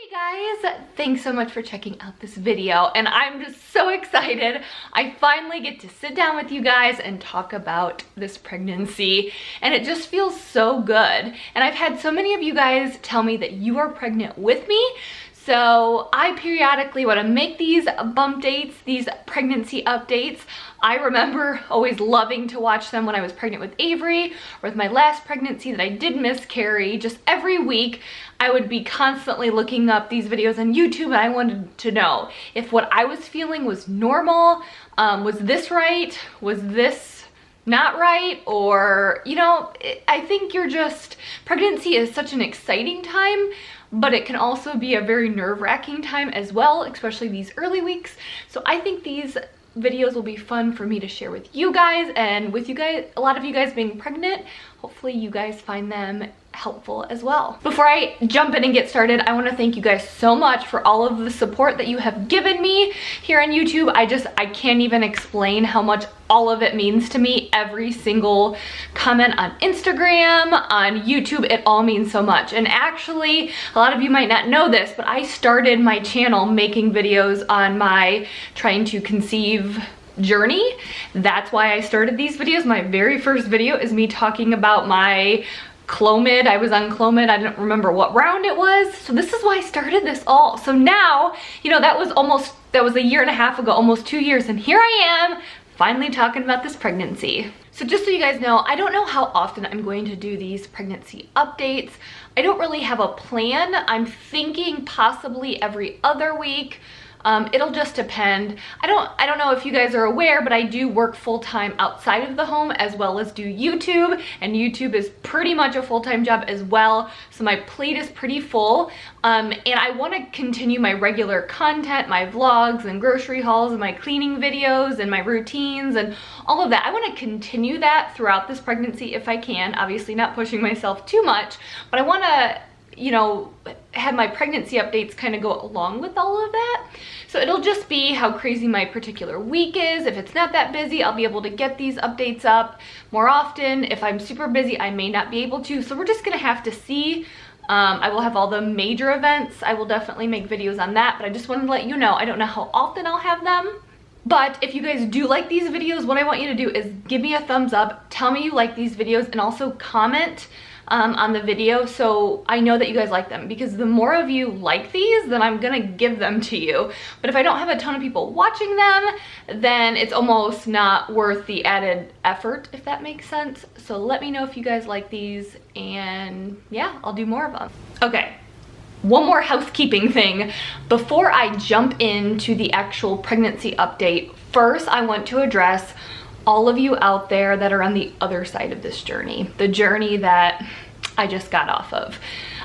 Hey guys, thanks so much for checking out this video, and I'm just so excited. I finally get to sit down with you guys and talk about this pregnancy, and it just feels so good. And I've had so many of you guys tell me that you are pregnant with me, so I periodically want to make these bump dates, these pregnancy updates. I remember always loving to watch them when I was pregnant with Avery, or with my last pregnancy that I did miscarry. Just every week, I would be constantly looking up these videos on YouTube, and I wanted to know if what I was feeling was normal, was this right, was this not right, or, you know, I think pregnancy is such an exciting time, but it can also be a very nerve-wracking time as well, especially these early weeks. So I think these videos will be fun for me to share with you guys, and with you guys, a lot of you guys being pregnant, hopefully you guys find them helpful as well. Before I jump in and get started, I want to thank you guys so much for all of the support that you have given me here on YouTube. I can't even explain how much all of it means to me. Every single comment on Instagram, on YouTube, it all means so much. And actually, a lot of you might not know this, but I started my channel making videos on my trying to conceive journey. That's why I started these videos. My very first video is me talking about my Clomid. I was on Clomid. I don't remember what round it was. So this is why I started this all. So now, you know, that was a year and a half ago, almost 2 years. And here I am finally talking about this pregnancy. So just so you guys know, I don't know how often I'm going to do these pregnancy updates. I don't really have a plan. I'm thinking possibly every other week. It'll just depend. I don't know if you guys are aware, but I do work full-time outside of the home as well as do YouTube, and YouTube is pretty much a full-time job as well, so my plate is pretty full. And I want to continue my regular content, my vlogs and grocery hauls and my cleaning videos and my routines and all of that. I want to continue that throughout this pregnancy if I can, obviously not pushing myself too much, but I want to, you know, have my pregnancy updates kind of go along with all of that. So it'll just be how crazy my particular week is. If it's not that busy, I'll be able to get these updates up more often. If I'm super busy, I may not be able to. So we're just gonna have to see. I will have all the major events. I will definitely make videos on that, but I just wanted to let you know, I don't know how often I'll have them. But if you guys do like these videos, what I want you to do is give me a thumbs up, tell me you like these videos, and also comment on the video so I know that you guys like them, because the more of you like these, then I'm gonna give them to you. But if I don't have a ton of people watching them, then it's almost not worth the added effort, if that makes sense. So let me know if you guys like these, and yeah, I'll do more of them. Okay, one more housekeeping thing before I jump into the actual pregnancy update. First, I want to address all of you out there that are on the other side of this journey, the journey that I just got off of.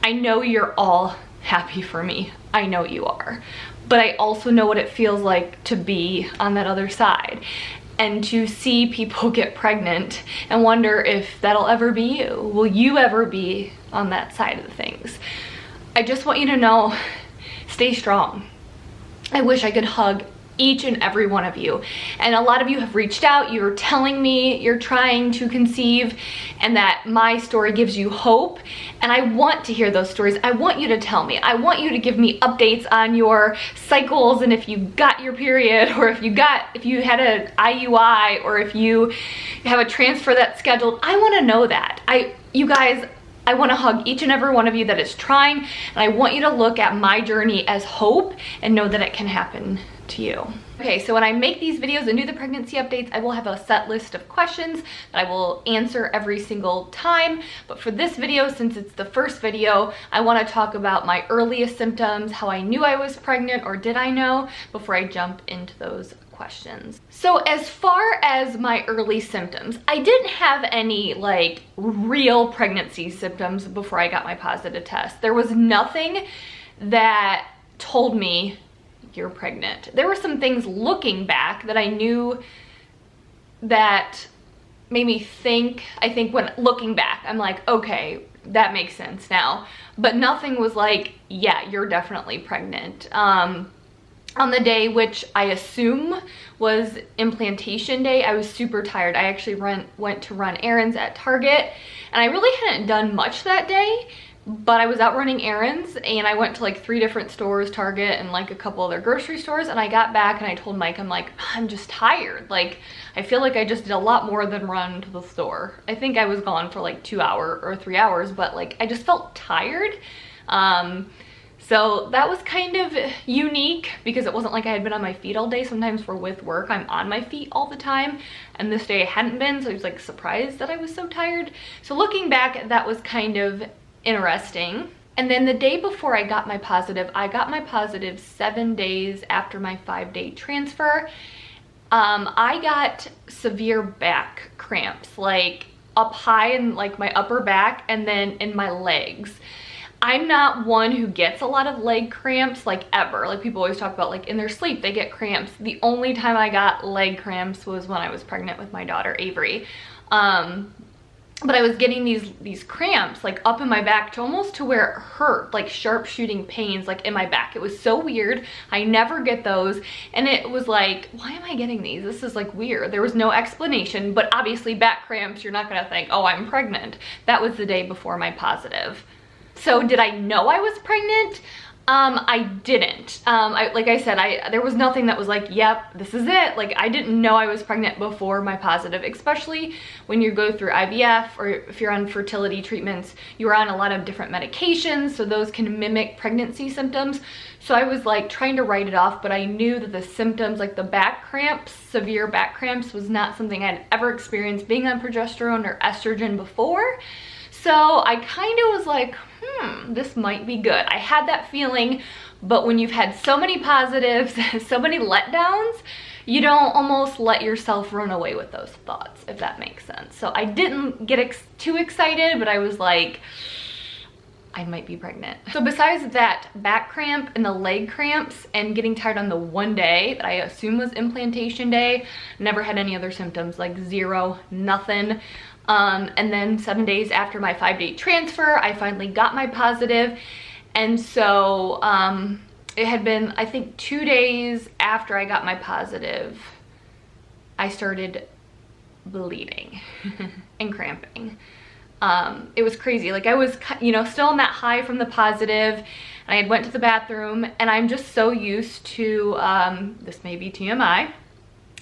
I know you're all happy for me. I know you are. But I also know what it feels like to be on that other side and to see people get pregnant and wonder if that'll ever be you. Will you ever be on that side of things? I just want you to know, stay strong. I wish I could hug each and every one of you, and a lot of you have reached out. You're telling me you're trying to conceive and that my story gives you hope, and I want to hear those stories. I want you to tell me. I want you to give me updates on your cycles, and if you got your period, or if you had an IUI, or if you have a transfer that's scheduled. I want to know that. You guys, I want to hug each and every one of you that is trying, and I want you to look at my journey as hope and know that it can happen to you. Okay, so when I make these videos and do the pregnancy updates, I will have a set list of questions that I will answer every single time. But for this video, since it's the first video, I want to talk about my earliest symptoms, how I knew I was pregnant, or did I know, before I jump into those questions. So as far as my early symptoms, I didn't have any like real pregnancy symptoms before I got my positive test. There was nothing that told me you're pregnant. There were some things looking back that I knew that made me think. I think when looking back, I'm like, okay, that makes sense now. But nothing was like, yeah, you're definitely pregnant. On the day, which I assume was implantation day, I was super tired. I actually went to run errands at Target, and I really hadn't done much that day, but I was out running errands and I went to like 3 different stores, Target and like a couple other grocery stores, and I got back and I told Mike, I'm like, I'm just tired. Like, I feel like I just did a lot more than run to the store. I think I was gone for like 2 hours or 3 hours, but like I just felt tired. So that was kind of unique because it wasn't like I had been on my feet all day. Sometimes with work, I'm on my feet all the time. And this day I hadn't been, so I was like surprised that I was so tired. So looking back, that was kind of interesting. And then the day before I got my positive 7 days after my 5-day transfer. I got severe back cramps, like up high in like my upper back and then in my legs. I'm not one who gets a lot of leg cramps, like ever. Like people always talk about like in their sleep they get cramps. The only time I got leg cramps was when I was pregnant with my daughter Avery. But I was getting these cramps like up in my back to where it hurt, like sharp shooting pains like in my back. It was so weird. I never get those. And it was like, why am I getting these? This is like weird. There was no explanation, but obviously back cramps, you're not gonna think, oh, I'm pregnant. That was the day before my positive. So did I know I was pregnant? I didn't. Like I said, there was nothing that was like, yep, this is it. Like I didn't know I was pregnant before my positive, especially when you go through IVF or if you're on fertility treatments, you're on a lot of different medications. So those can mimic pregnancy symptoms. So I was like trying to write it off, but I knew that the symptoms, like the back cramps, severe back cramps, was not something I'd ever experienced being on progesterone or estrogen before. So I kind of was like, this might be good. I had that feeling, but when you've had so many positives, so many letdowns, you don't almost let yourself run away with those thoughts, if that makes sense. So I didn't get too excited, but I was like, I might be pregnant. So besides that back cramp and the leg cramps and getting tired on the one day that I assume was implantation day, never had any other symptoms, like zero, nothing. And then 7 days after my 5-day transfer, I finally got my positive. And so it had been, I think, 2 days after I got my positive, I started bleeding and cramping. It was crazy. Like I was, you know, still in that high from the positive, and I had went to the bathroom, and I'm just so used to, this may be TMI,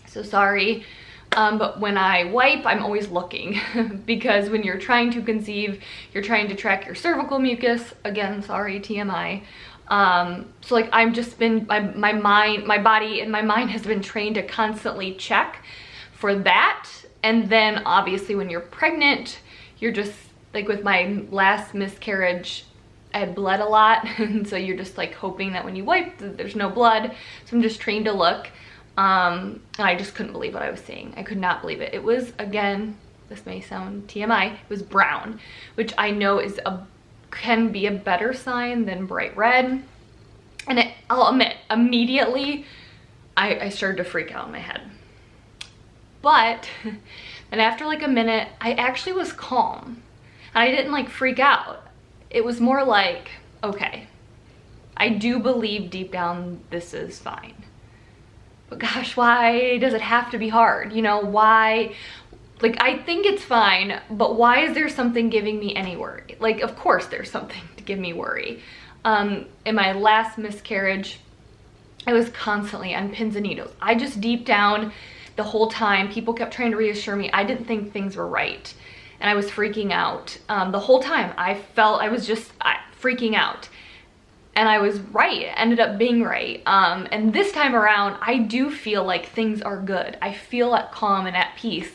so sorry. But when I wipe, I'm always looking because when you're trying to conceive, you're trying to track your cervical mucus. Again, sorry, TMI. So like I've just been, my body and my mind has been trained to constantly check for that. And then obviously when you're pregnant, you're just like, with my last miscarriage, I had bled a lot. And so you're just like hoping that when you wipe, there's no blood. So I'm just trained to look. And I just couldn't believe what I was seeing. I could not believe it. It was, again, this may sound TMI, it was brown, which I know is can be a better sign than bright red. And I'll admit, immediately I started to freak out in my head. But then after like a minute, I actually was calm. And I didn't like freak out. It was more like, okay, I do believe deep down this is fine. But gosh, why does it have to be hard? You know, why? Like, I think it's fine, but why is there something giving me any worry? Like, of course there's something to give me worry. In my last miscarriage, I was constantly on pins and needles. I just deep down the whole time, people kept trying to reassure me I didn't think things were right. And I was freaking out. The whole time I felt I was just freaking out. And I was right, it ended up being right. And this time around, I do feel like things are good. I feel at calm and at peace.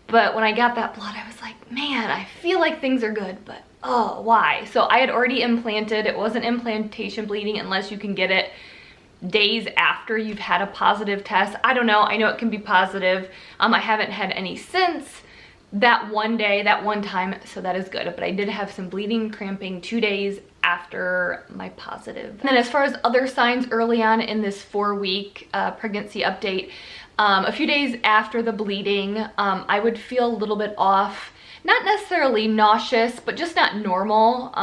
But when I got that blood, I was like, man, I feel like things are good, but oh, why? So I had already implanted. It wasn't implantation bleeding unless you can get it days after you've had a positive test. I don't know, I know it can be positive. I haven't had any since that one day, that one time, so that is good. But I did have some bleeding, cramping 2 days after my positive. And then as far as other signs early on in this 4-week pregnancy update, a few days after the bleeding, I would feel a little bit off, not necessarily nauseous, but just not normal,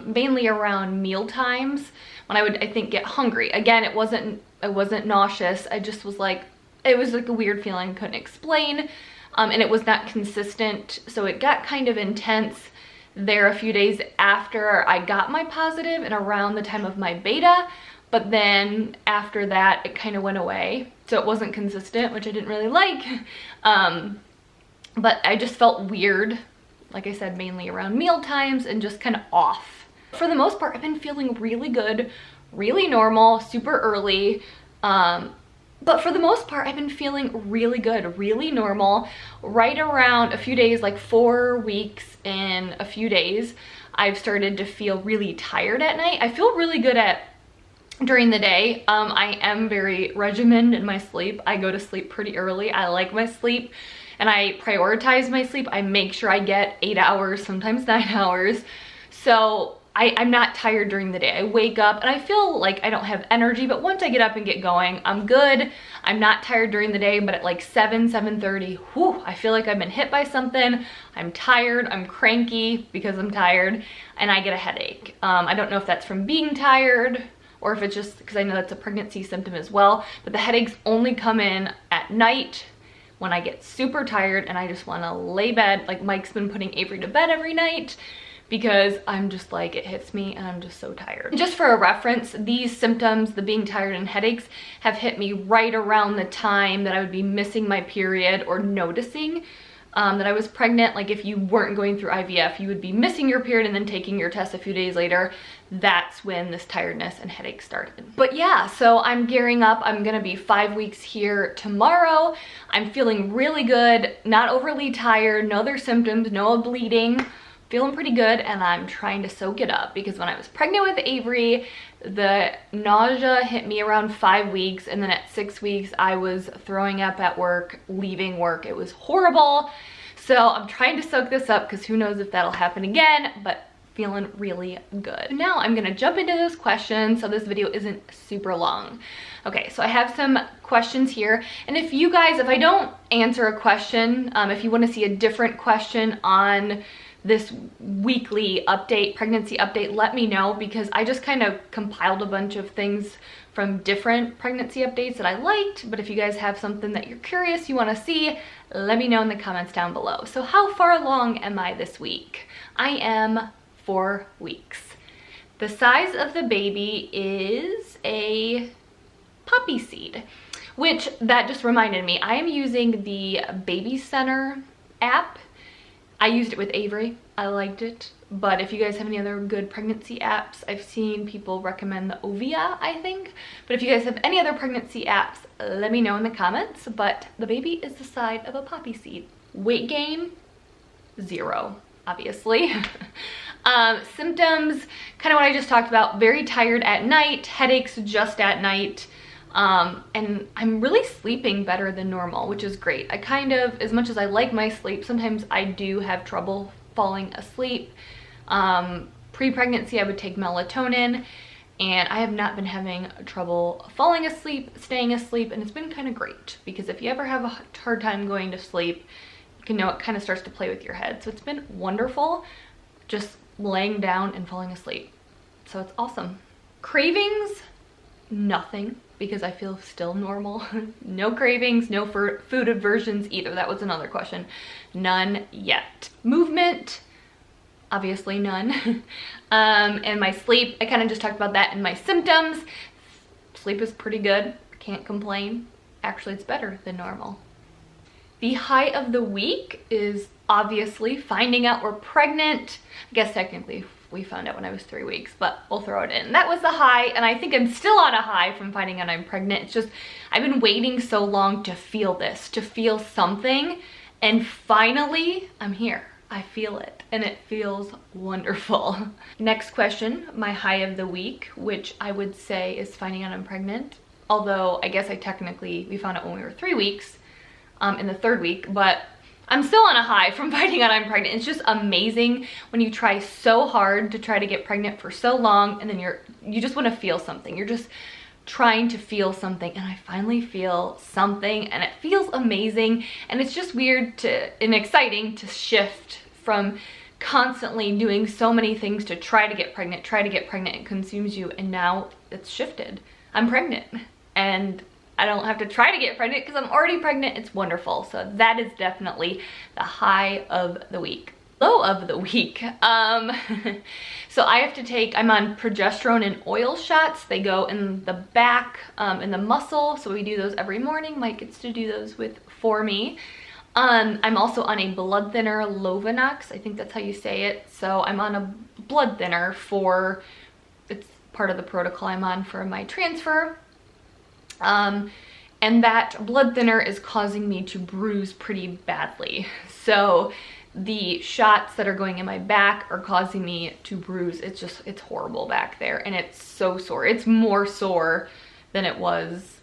mainly around meal times when I would, I think, get hungry. Again, it wasn't nauseous. I just was like, it was like a weird feeling I couldn't explain. And it was not consistent, so it got kind of intense. there a few days after I got my positive and around the time of my beta, but then after that it kind of went away. So it wasn't consistent, which I didn't really like. But I just felt weird, like I said, mainly around meal times and just kind of off. For the most part, I've been feeling really good, really normal, super early. But for the most part, I've been feeling really good, really normal. Right around a few days, like 4 weeks and a few days, I've started to feel really tired at night. I feel really good during the day. I am very regimented in my sleep. I go to sleep pretty early. I like my sleep and I prioritize my sleep. I make sure I get 8 hours, sometimes 9 hours. So I'm not tired during the day. I wake up and I feel like I don't have energy, but once I get up and get going, I'm good. I'm not tired during the day, but at like 7:30, whew, I feel like I've been hit by something. I'm tired, I'm cranky because I'm tired, and I get a headache. I don't know if that's from being tired or if it's just because I know that's a pregnancy symptom as well, but the headaches only come in at night when I get super tired and I just want to lay bed. Like Mike's been putting Avery to bed every night because I'm just like, it hits me and I'm just so tired. Just for a reference, these symptoms, the being tired and headaches, have hit me right around the time that I would be missing my period or noticing that I was pregnant. Like if you weren't going through IVF, you would be missing your period and then taking your test a few days later. That's when this tiredness and headache started. But yeah, so I'm gearing up. I'm gonna be 5 weeks here tomorrow. I'm feeling really good, not overly tired, no other symptoms, no bleeding. Feeling pretty good, and I'm trying to soak it up because when I was pregnant with Avery, the nausea hit me around 5 weeks, and then at 6 weeks I was throwing up at work, leaving work. It was horrible. So I'm trying to soak this up because who knows if that'll happen again, but feeling really good. Now I'm gonna jump into those questions so this video isn't super long. Okay, so I have some questions here, and if you guys, if I don't answer a question, if you want to see a different question on this weekly update, pregnancy update, let me know, because I just kind of compiled a bunch of things from different pregnancy updates that I liked. But if you guys have something that you're curious, you want to see, let me know in the comments down below. So how far along am I this week? I am 4 weeks. The size of the baby is a poppy seed, which that just reminded me, I am using the Baby Center app. I used it with Avery, I liked it, but if you guys have any other good pregnancy apps, I've seen people recommend the Ovia, I think, but if you guys have any other pregnancy apps, let me know in the comments. But the baby is the size of a poppy seed. Weight gain, 0, obviously. Symptoms, kind of what I just talked about, very tired at night, headaches just at night. And I'm really sleeping better than normal, which is great. I kind of, as much as I like my sleep, sometimes I do have trouble falling asleep. Pre-pregnancy, I would take melatonin, and I have not been having trouble falling asleep, staying asleep, and it's been kind of great, because if you ever have a hard time going to sleep, you can know it kind of starts to play with your head. So it's been wonderful just laying down and falling asleep. So it's awesome. Cravings, nothing, because I feel still normal. No cravings, no food aversions either. That was another question. None yet. Movement, obviously none. And my sleep, I kind of just talked about that. And my symptoms, sleep is pretty good. Can't complain. Actually, it's better than normal. The high of the week is obviously finding out we're pregnant. I guess technically we found out when I was 3 weeks, but we'll throw it in. That was the high, and I think I'm still on a high from finding out I'm pregnant. It's just, I've been waiting so long to feel this, to feel something, and finally, I'm here. I feel it, and it feels wonderful. Next question, my high of the week, which I would say is finding out I'm pregnant. Although, I guess we found out when we were 3 weeks, in the 3rd week, but I'm still on a high from finding out I'm pregnant. It's just amazing when you try so hard to try to get pregnant for so long, and then you just want to feel something. You're just trying to feel something, and I finally feel something, and it feels amazing. And it's just weird and exciting to shift from constantly doing so many things to try to get pregnant. It consumes you, and now it's shifted. I'm pregnant, and I don't have to try to get pregnant because I'm already pregnant. It's wonderful. So that is definitely the high of the week. Low of the week. So I have to take, I'm on progesterone and oil shots. They go in the back, in the muscle. So we do those every morning. Mike gets to do those for me. I'm also on a blood thinner, Lovenox. I think that's how you say it. So I'm on a blood thinner it's part of the protocol I'm on for my transfer. And that blood thinner is causing me to bruise pretty badly. So the shots that are going in my back are causing me to bruise. It's horrible back there, and it's so sore. It's more sore than it was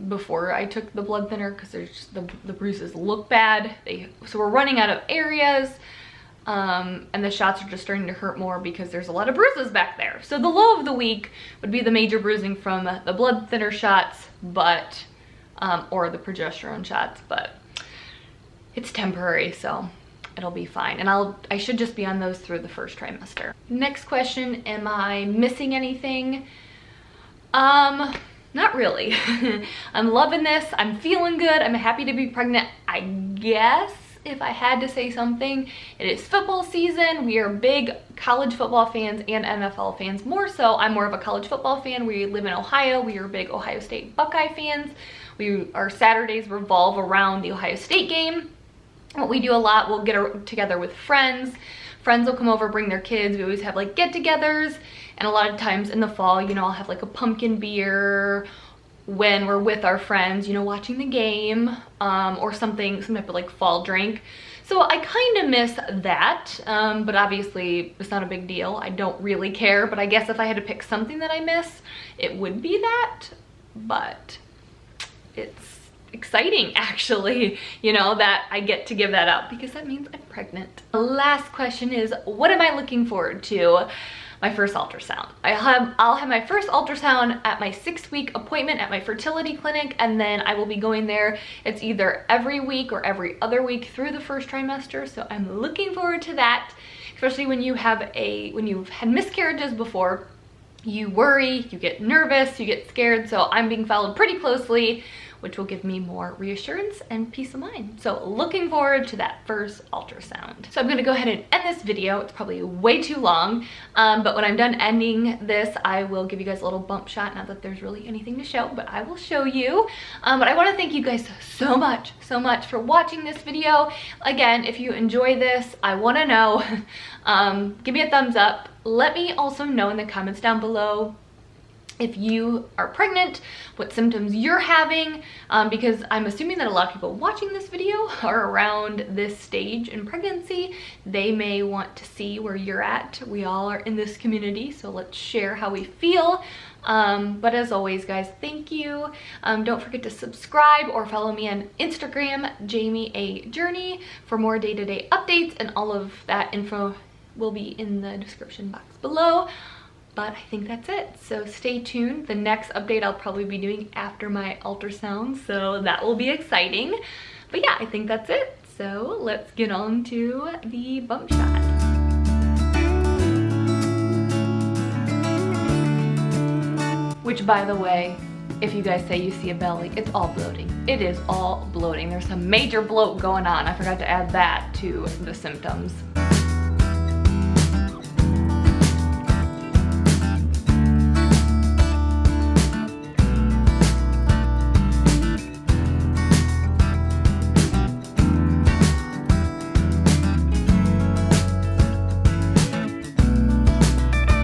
before I took the blood thinner, because the bruises look bad. So we're running out of areas, and the shots are just starting to hurt more because there's a lot of bruises back there. So the low of the week would be the major bruising from the blood thinner shots, but or the progesterone shots, but it's temporary, so it'll be fine. And I should just be on those through the first trimester. Next question, am I missing anything? Not really. I'm loving this. I'm feeling good. I'm happy to be pregnant. I guess if I had to say something, it is football season. We are big college football fans and NFL fans. More so, I'm more of a college football fan. We live in Ohio. We are big Ohio State Buckeye fans. Our Saturdays revolve around the Ohio State game. What we do a lot, we'll get together with friends. Friends will come over, bring their kids. We always have like get-togethers. And a lot of times in the fall, you know, I'll have like a pumpkin beer when we're with our friends, you know, watching the game, or some type of like fall drink. So I kind of miss that, but obviously it's not a big deal. I don't really care, but I guess if I had to pick something that I miss, it would be that. But it's exciting, actually, you know, that I get to give that up, because that means I'm pregnant. The last question is, what am I looking forward to? My first ultrasound. I'll have my first ultrasound at my 6-week appointment at my fertility clinic, and then I will be going there. It's either every week or every other week through the first trimester, so I'm looking forward to that, especially when you've had miscarriages before. You worry, you get nervous, you get scared, so I'm being followed pretty closely, which will give me more reassurance and peace of mind. So looking forward to that first ultrasound. So I'm gonna go ahead and end this video. It's probably way too long, but when I'm done ending this, I will give you guys a little bump shot. Not that there's really anything to show, but I will show you. But I wanna thank you guys so much for watching this video. Again, if you enjoy this, I wanna know, give me a thumbs up. Let me also know in the comments down below if you are pregnant, what symptoms you're having, because I'm assuming that a lot of people watching this video are around this stage in pregnancy. They may want to see where you're at. We all are in this community, so let's share how we feel. But as always, guys, thank you. Don't forget to subscribe or follow me on Instagram, Jamie A Journey, for more day-to-day updates, and all of that info will be in the description box below. But I think that's it. So stay tuned. The next update I'll probably be doing after my ultrasound, so that will be exciting. But yeah, I think that's it. So let's get on to the bump shot. Which, by the way, if you guys say you see a belly, it's all bloating. It is all bloating. There's some major bloat going on. I forgot to add that to the symptoms.